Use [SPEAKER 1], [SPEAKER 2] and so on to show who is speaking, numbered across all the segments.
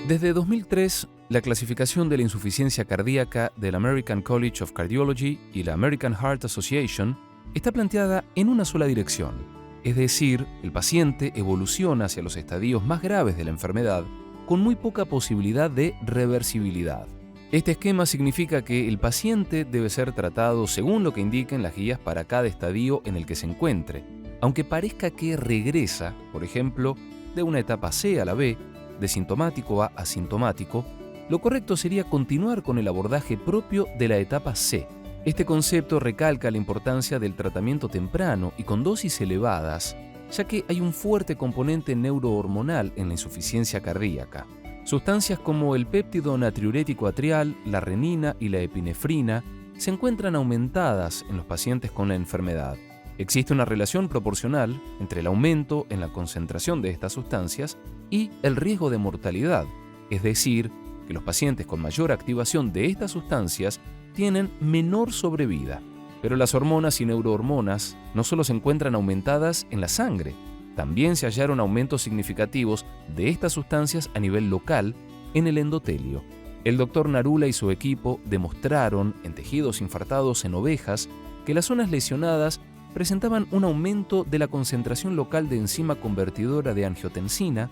[SPEAKER 1] Desde 2003, la clasificación de la insuficiencia cardíaca del American College of Cardiology y la American Heart Association está planteada en una sola dirección, es decir, el paciente evoluciona hacia los estadios más graves de la enfermedad con muy poca posibilidad de reversibilidad. Este esquema significa que el paciente debe ser tratado según lo que indiquen las guías para cada estadio en el que se encuentre, aunque parezca que regresa, por ejemplo, de una etapa C a la B, de sintomático a asintomático, lo correcto sería continuar con el abordaje propio de la etapa C. Este concepto recalca la importancia del tratamiento temprano y con dosis elevadas, ya que hay un fuerte componente neurohormonal en la insuficiencia cardíaca. Sustancias como el péptido natriurético atrial, la renina y la epinefrina se encuentran aumentadas en los pacientes con la enfermedad. Existe una relación proporcional entre el aumento en la concentración de estas sustancias y el riesgo de mortalidad, es decir, que los pacientes con mayor activación de estas sustancias tienen menor sobrevida. Pero las hormonas y neurohormonas no solo se encuentran aumentadas en la sangre, también se hallaron aumentos significativos de estas sustancias a nivel local en el endotelio. El Dr. Narula y su equipo demostraron en tejidos infartados en ovejas que las zonas lesionadas presentaban un aumento de la concentración local de enzima convertidora de angiotensina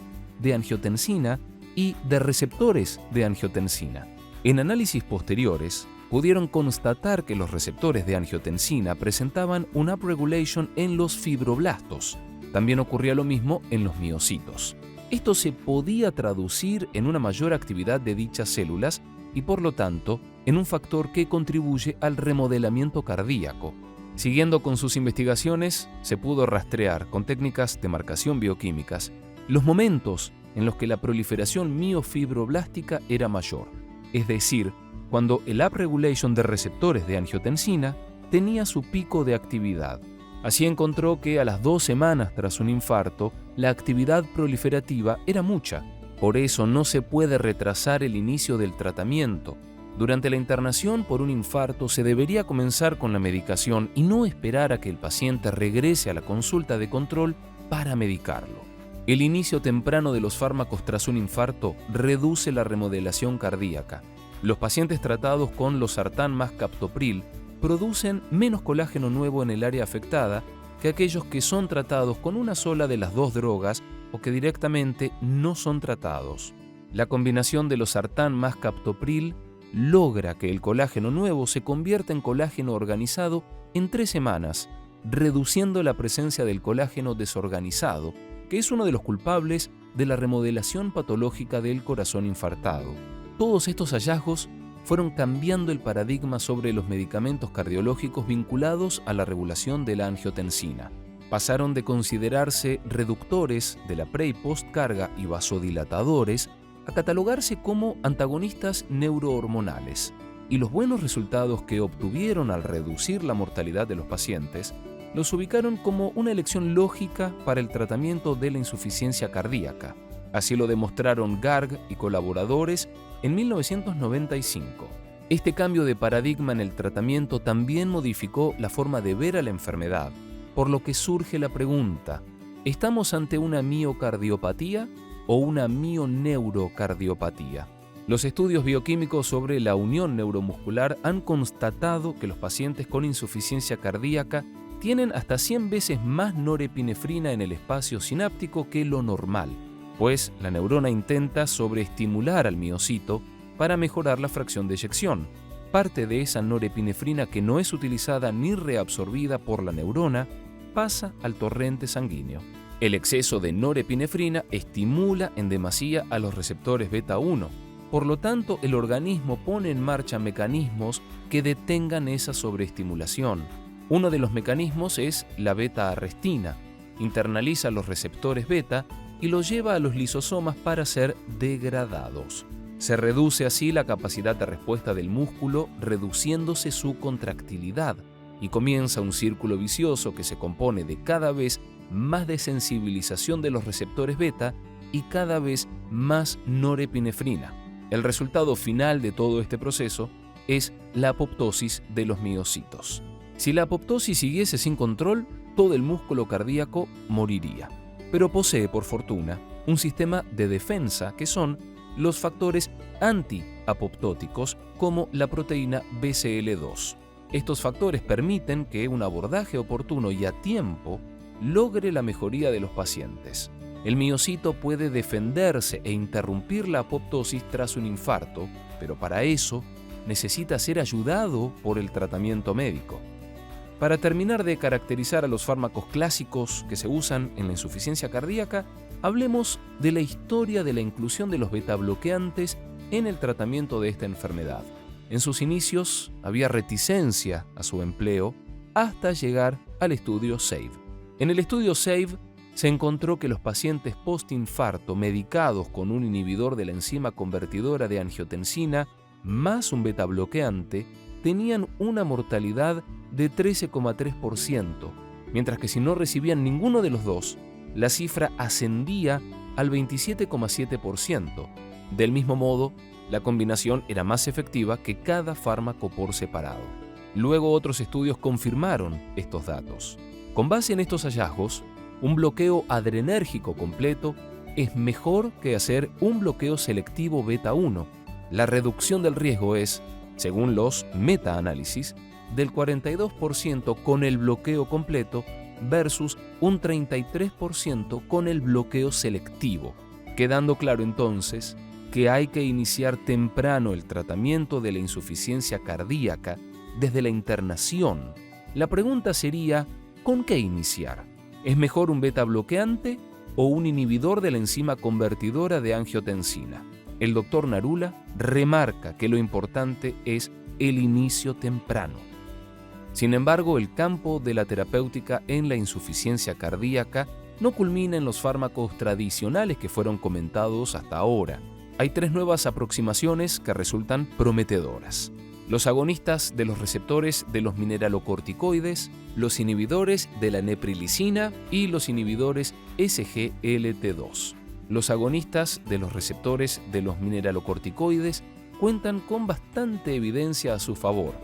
[SPEAKER 1] y de receptores de angiotensina. En análisis posteriores, pudieron constatar que los receptores de angiotensina presentaban un upregulation en los fibroblastos. También ocurría lo mismo en los miocitos. Esto se podía traducir en una mayor actividad de dichas células y, por lo tanto, en un factor que contribuye al remodelamiento cardíaco. Siguiendo con sus investigaciones, se pudo rastrear con técnicas de marcación bioquímicas los momentos en los que la proliferación miofibroblástica era mayor, es decir, cuando el upregulation de receptores de angiotensina tenía su pico de actividad. Así encontró que a las 2 semanas tras un infarto, la actividad proliferativa era mucha. Por eso no se puede retrasar el inicio del tratamiento. Durante la internación por un infarto se debería comenzar con la medicación y no esperar a que el paciente regrese a la consulta de control para medicarlo. El inicio temprano de los fármacos tras un infarto reduce la remodelación cardíaca. Los pacientes tratados con losartán más captopril producen menos colágeno nuevo en el área afectada que aquellos que son tratados con una sola de las dos drogas o que directamente no son tratados. La combinación de losartán más captopril logra que el colágeno nuevo se convierta en colágeno organizado en 3 semanas, reduciendo la presencia del colágeno desorganizado, que es uno de los culpables de la remodelación patológica del corazón infartado. Todos estos hallazgos fueron cambiando el paradigma sobre los medicamentos cardiológicos vinculados a la regulación de la angiotensina. Pasaron de considerarse reductores de la pre- y postcarga y vasodilatadores a catalogarse como antagonistas neurohormonales. Y los buenos resultados que obtuvieron al reducir la mortalidad de los pacientes los ubicaron como una elección lógica para el tratamiento de la insuficiencia cardíaca. Así lo demostraron Garg y colaboradores en 1995. Este cambio de paradigma en el tratamiento también modificó la forma de ver a la enfermedad, por lo que surge la pregunta: ¿estamos ante una miocardiopatía o una mioneurocardiopatía? Los estudios bioquímicos sobre la unión neuromuscular han constatado que los pacientes con insuficiencia cardíaca tienen hasta 100 veces más norepinefrina en el espacio sináptico que lo normal, pues la neurona intenta sobreestimular al miocito para mejorar la fracción de eyección. Parte de esa norepinefrina que no es utilizada ni reabsorbida por la neurona pasa al torrente sanguíneo. El exceso de norepinefrina estimula en demasía a los receptores beta 1. Por lo tanto, el organismo pone en marcha mecanismos que detengan esa sobreestimulación. Uno de los mecanismos es la beta-arrestina. Internaliza los receptores beta y los lleva a los lisosomas para ser degradados. Se reduce así la capacidad de respuesta del músculo, reduciéndose su contractilidad, y comienza un círculo vicioso que se compone de cada vez más desensibilización de los receptores beta y cada vez más norepinefrina. El resultado final de todo este proceso es la apoptosis de los miocitos. Si la apoptosis siguiese sin control, todo el músculo cardíaco moriría. Pero posee, por fortuna, un sistema de defensa que son los factores antiapoptóticos como la proteína BCL2. Estos factores permiten que un abordaje oportuno y a tiempo logre la mejoría de los pacientes. El miocito puede defenderse e interrumpir la apoptosis tras un infarto, pero para eso necesita ser ayudado por el tratamiento médico. Para terminar de caracterizar a los fármacos clásicos que se usan en la insuficiencia cardíaca, hablemos de la historia de la inclusión de los betabloqueantes en el tratamiento de esta enfermedad. En sus inicios había reticencia a su empleo hasta llegar al estudio SAVE. En el estudio SAVE se encontró que los pacientes postinfarto medicados con un inhibidor de la enzima convertidora de angiotensina más un betabloqueante tenían una mortalidad de 13,3%, mientras que si no recibían ninguno de los dos, la cifra ascendía al 27,7%. Del mismo modo, la combinación era más efectiva que cada fármaco por separado. Luego otros estudios confirmaron estos datos. Con base en estos hallazgos, un bloqueo adrenérgico completo es mejor que hacer un bloqueo selectivo beta 1. La reducción del riesgo es, según los metaanálisis, del 42% con el bloqueo completo versus un 33% con el bloqueo selectivo, quedando claro entonces que hay que iniciar temprano el tratamiento de la insuficiencia cardíaca desde la internación. La pregunta sería, ¿con qué iniciar? ¿Es mejor un beta bloqueante o un inhibidor de la enzima convertidora de angiotensina? El doctor Narula remarca que lo importante es el inicio temprano. Sin embargo, el campo de la terapéutica en la insuficiencia cardíaca no culmina en los fármacos tradicionales que fueron comentados hasta ahora. Hay 3 nuevas aproximaciones que resultan prometedoras: los agonistas de los receptores de los mineralocorticoides, los inhibidores de la neprilicina y los inhibidores SGLT2. Los agonistas de los receptores de los mineralocorticoides cuentan con bastante evidencia a su favor.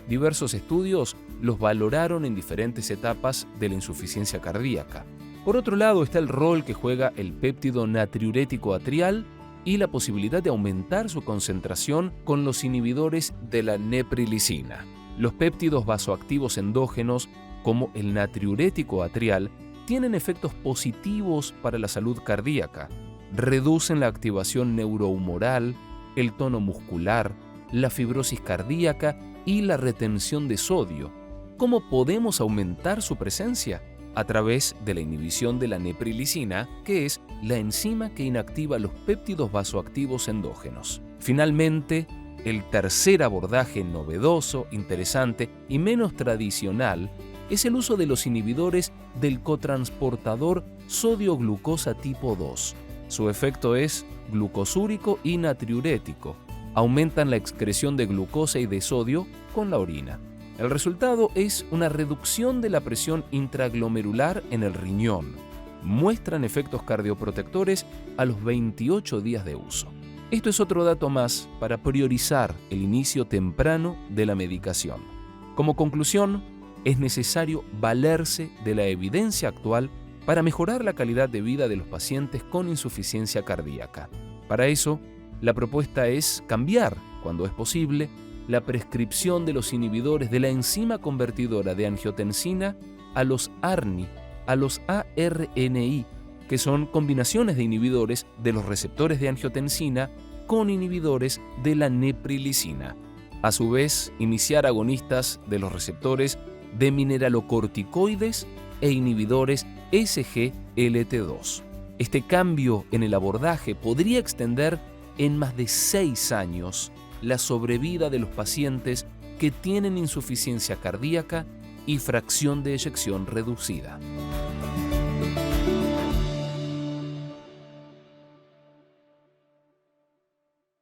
[SPEAKER 1] Diversos estudios los valoraron en diferentes etapas de la insuficiencia cardíaca. Por otro lado está el rol que juega el péptido natriurético atrial y la posibilidad de aumentar su concentración con los inhibidores de la neprilicina. Los péptidos vasoactivos endógenos, como el natriurético atrial, tienen efectos positivos para la salud cardíaca. Reducen la activación neurohumoral, el tono muscular, la fibrosis cardíaca y la retención de sodio. ¿Cómo podemos aumentar su presencia? A través de la inhibición de la neprilicina, que es la enzima que inactiva los péptidos vasoactivos endógenos. Finalmente, el tercer abordaje novedoso, interesante y menos tradicional es el uso de los inhibidores del cotransportador sodio-glucosa tipo 2. Su efecto es glucosúrico y natriurético. Aumentan la excreción de glucosa y de sodio con la orina. El resultado es una reducción de la presión intraglomerular en el riñón. Muestran efectos cardioprotectores a los 28 días de uso. Esto es otro dato más para priorizar el inicio temprano de la medicación. Como conclusión, es necesario valerse de la evidencia actual para mejorar la calidad de vida de los pacientes con insuficiencia cardíaca. Para eso, la propuesta es cambiar, cuando es posible, la prescripción de los inhibidores de la enzima convertidora de angiotensina a los ARNI, a los ARNI, que son combinaciones de inhibidores de los receptores de angiotensina con inhibidores de la neprilicina. A su vez, iniciar agonistas de los receptores de mineralocorticoides e inhibidores SGLT2. Este cambio en el abordaje podría extender en más de 6 años la sobrevida de los pacientes que tienen insuficiencia cardíaca y fracción de eyección reducida.